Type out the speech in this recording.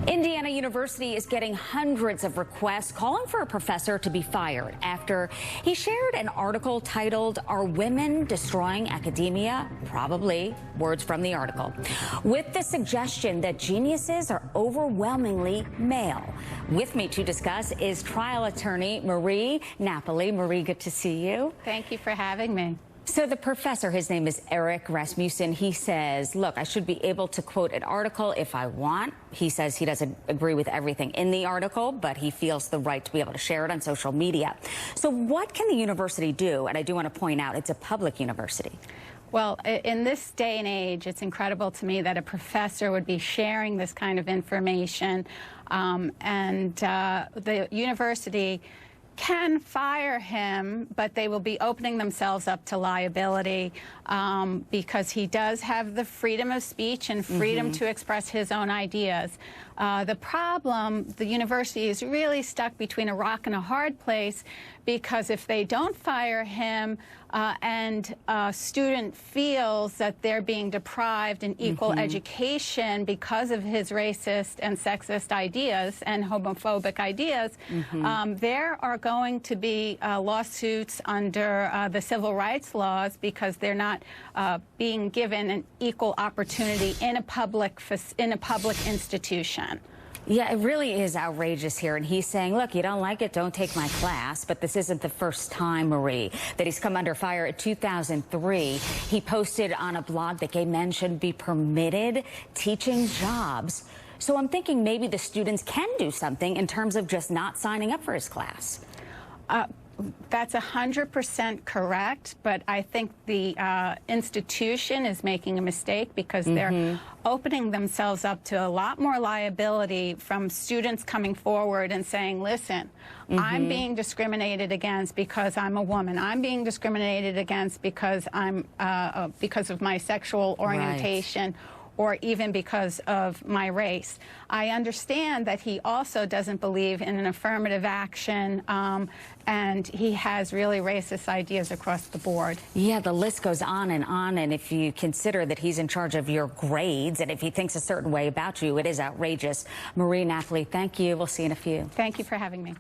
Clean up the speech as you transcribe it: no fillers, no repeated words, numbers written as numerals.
Indiana University is getting hundreds of requests calling for a professor to be fired after he shared an article titled, "Are Women Destroying Academia?" Probably, words from the article, with the suggestion that geniuses are overwhelmingly male. With me to discuss is trial attorney Marie Napoli. Marie, good to see you. Thank you for having me. So the professor, his name is Eric Rasmussen, he says, look, I should be able to quote an article if I want. He says he doesn't agree with everything in the article, but he feels the right to be able to share it on social media. So what can the university do? And I do want to point out, it's a public university. Well, in this day and age, it's incredible to me that a professor would be sharing this kind of information. The university can fire him, but they will be opening themselves up to liability because he does have the freedom of speech and freedom to express his own ideas. The problem, the university is really stuck between a rock and a hard place, because if they don't fire him and a student feels that they're being deprived in equal education because of his racist and sexist ideas and homophobic ideas, there are going to be lawsuits under the civil rights laws because they're not being given an equal opportunity in a public institution. Yeah, it really is outrageous here. And he's saying, look, you don't like it, don't take my class. But this isn't the first time, Marie, that he's come under fire. In 2003, he posted on a blog that gay men should be permitted teaching jobs. So I'm thinking maybe the students can do something in terms of just not signing up for his class. That's 100% correct, but I think the institution is making a mistake because they're opening themselves up to a lot more liability from students coming forward and saying, listen, I'm being discriminated against because I'm a woman. I'm being discriminated against because I'm because of my sexual orientation. Or even because of my race. I understand that he also doesn't believe in an affirmative action, and he has really racist ideas across the board. Yeah, the list goes on, and if you consider that he's in charge of your grades, and if he thinks a certain way about you, it is outrageous. Marie Napoli, thank you. We'll see you in a few. Thank you for having me.